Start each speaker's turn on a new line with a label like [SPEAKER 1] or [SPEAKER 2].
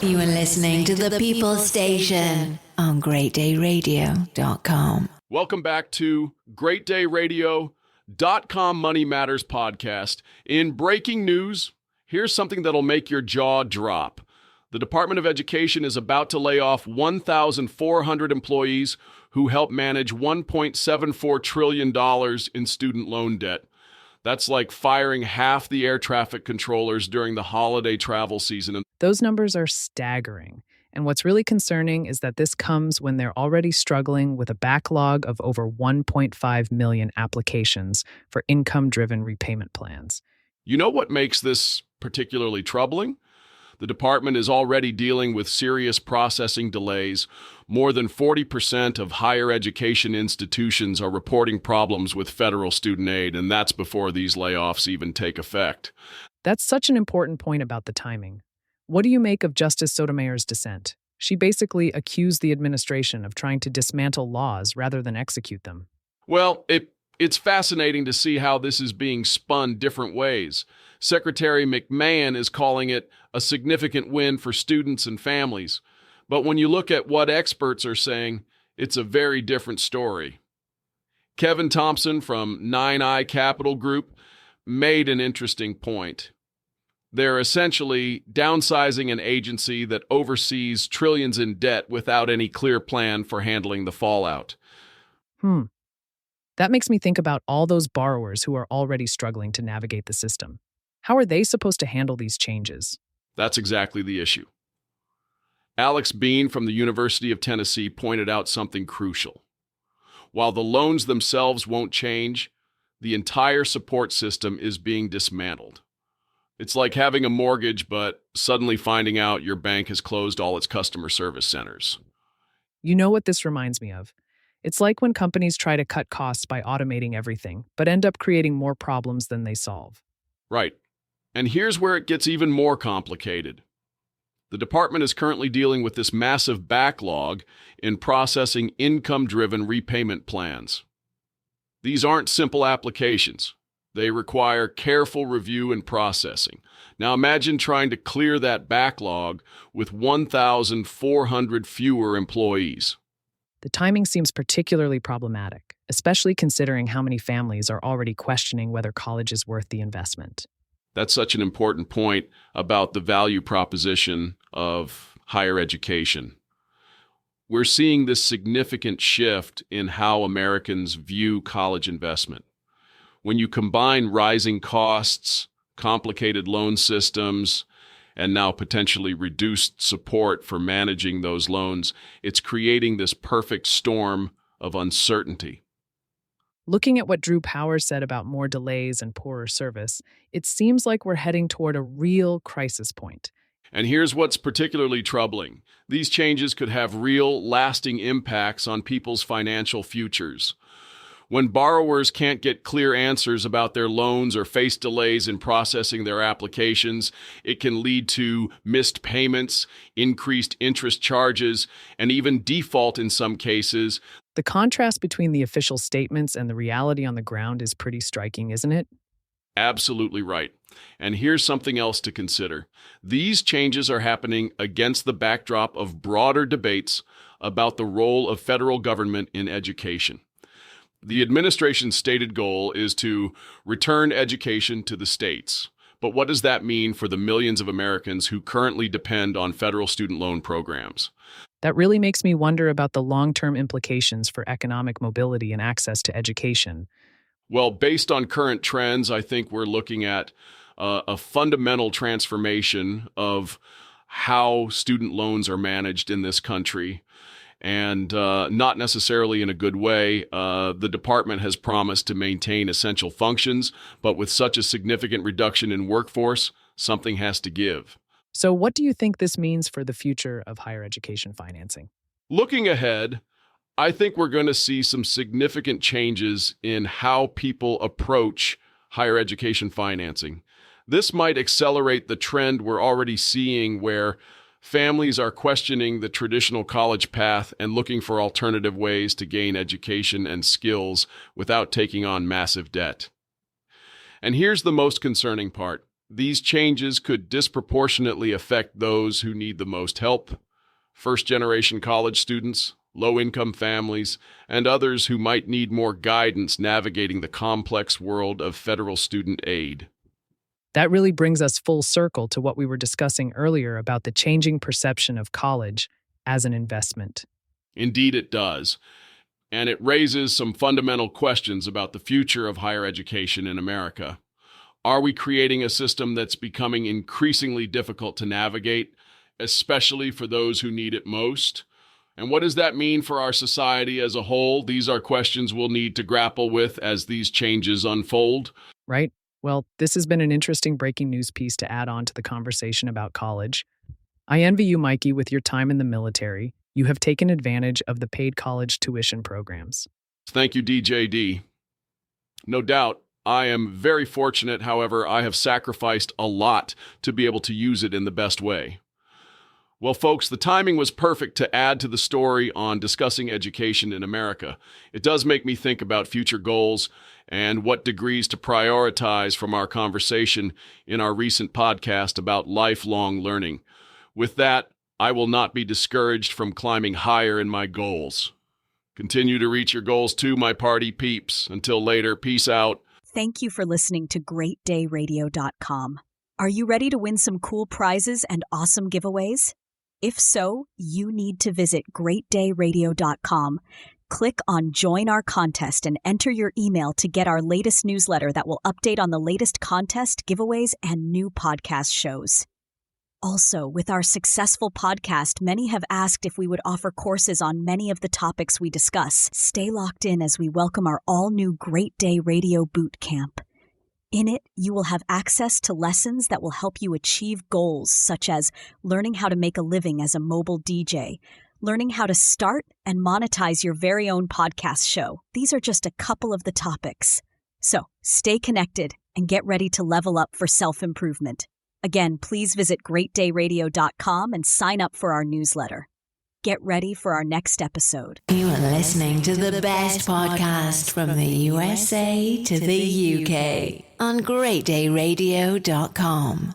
[SPEAKER 1] You are listening to the People Station on GreatDayRadio.com.
[SPEAKER 2] Welcome back to GreatDayRadio.com Money Matters podcast. In breaking news, here's something that'll make your jaw drop. The Department of Education is about to lay off 1,400 employees who help manage $1.74 trillion in student loan debt. That's like firing half the air traffic controllers during the holiday travel season.
[SPEAKER 3] Those numbers are staggering. And what's really concerning is that this comes when they're already struggling with a backlog of over 1.5 million applications for income-driven repayment plans.
[SPEAKER 2] You know what makes this particularly troubling? The department is already dealing with serious processing delays. More than 40% of higher education institutions are reporting problems with federal student aid, and that's before these layoffs even take effect.
[SPEAKER 3] That's such an important point about the timing. What do you make of Justice Sotomayor's dissent? She basically accused the administration of trying to dismantle laws rather than execute them.
[SPEAKER 2] Well, it's fascinating to see how this is being spun different ways. Secretary McMahon is calling it a significant win for students and families. But when you look at what experts are saying, it's a very different story. Kevin Thompson from 9i Capital Group made an interesting point. They're essentially downsizing an agency that oversees trillions in debt without any clear plan for handling the fallout.
[SPEAKER 3] That makes me think about all those borrowers who are already struggling to navigate the system. How are they supposed to handle these changes?
[SPEAKER 2] That's exactly the issue. Alex Bean from the University of Tennessee pointed out something crucial. While the loans themselves won't change, the entire support system is being dismantled. It's like having a mortgage, but suddenly finding out your bank has closed all its customer service centers.
[SPEAKER 3] You know what this reminds me of? It's like when companies try to cut costs by automating everything, but end up creating more problems than they solve.
[SPEAKER 2] Right. And here's where it gets even more complicated. The department is currently dealing with this massive backlog in processing income-driven repayment plans. These aren't simple applications. They require careful review and processing. Now imagine trying to clear that backlog with 1,400 fewer employees.
[SPEAKER 3] The timing seems particularly problematic, especially considering how many families are already questioning whether college is worth the investment.
[SPEAKER 2] That's such an important point about the value proposition of higher education. We're seeing this significant shift in how Americans view college investment. When you combine rising costs, complicated loan systems, and now potentially reduced support for managing those loans, it's creating this perfect storm of uncertainty.
[SPEAKER 3] Looking at what Drew Powers said about more delays and poorer service, it seems like we're heading toward a real crisis point.
[SPEAKER 2] And here's what's particularly troubling. These changes could have real, lasting impacts on people's financial futures. When borrowers can't get clear answers about their loans or face delays in processing their applications, it can lead to missed payments, increased interest charges, and even default in some cases.
[SPEAKER 3] The contrast between the official statements and the reality on the ground is pretty striking, isn't it?
[SPEAKER 2] Absolutely right. And here's something else to consider. These changes are happening against the backdrop of broader debates about the role of federal government in education. The administration's stated goal is to return education to the states. But what does that mean for the millions of Americans who currently depend on federal student loan programs?
[SPEAKER 3] That really makes me wonder about the long-term implications for economic mobility and access to education.
[SPEAKER 2] Well, based on current trends, I think we're looking at a fundamental transformation of how student loans are managed in this country. And not necessarily in a good way. The department has promised to maintain essential functions, but with such a significant reduction in workforce, something has to give.
[SPEAKER 3] So what do you think this means for the future of higher education financing?
[SPEAKER 2] Looking ahead, I think we're going to see some significant changes in how people approach higher education financing. This might accelerate the trend we're already seeing where families are questioning the traditional college path and looking for alternative ways to gain education and skills without taking on massive debt. And here's the most concerning part. These changes could disproportionately affect those who need the most help: first-generation college students, low-income families, and others who might need more guidance navigating the complex world of federal student aid.
[SPEAKER 3] That really brings us full circle to what we were discussing earlier about the changing perception of college as an investment.
[SPEAKER 2] Indeed, it does. And it raises some fundamental questions about the future of higher education in America. Are we creating a system that's becoming increasingly difficult to navigate, especially for those who need it most? And what does that mean for our society as a whole? These are questions we'll need to grapple with as these changes unfold.
[SPEAKER 3] Right? Well, this has been an interesting breaking news piece to add on to the conversation about college. I envy you, Mikey, with your time in the military. You have taken advantage of the paid college tuition programs.
[SPEAKER 2] Thank you, DJD. No doubt, I am very fortunate. However, I have sacrificed a lot to be able to use it in the best way. Well, folks, the timing was perfect to add to the story on discussing education in America. It does make me think about future goals and what degrees to prioritize from our conversation in our recent podcast about lifelong learning. With that, I will not be discouraged from climbing higher in my goals. Continue to reach your goals too, my party peeps. Until later, peace out.
[SPEAKER 4] Thank you for listening to GreatDayRadio.com. Are you ready to win some cool prizes and awesome giveaways? If so, you need to visit GreatDayRadio.com. Click on Join Our Contest and enter your email to get our latest newsletter that will update on the latest contest, giveaways, and new podcast shows. Also, with our successful podcast, many have asked if we would offer courses on many of the topics we discuss. Stay locked in as we welcome our all-new Great Day Radio Boot Camp. In it, you will have access to lessons that will help you achieve goals such as learning how to make a living as a mobile DJ, learning how to start and monetize your very own podcast show. These are just a couple of the topics. So, stay connected and get ready to level up for self-improvement. Again, please visit GreatDayRadio.com and sign up for our newsletter. Get ready for our next episode.
[SPEAKER 1] You are listening to the best podcast from the USA to the UK on GreatDayRadio.com.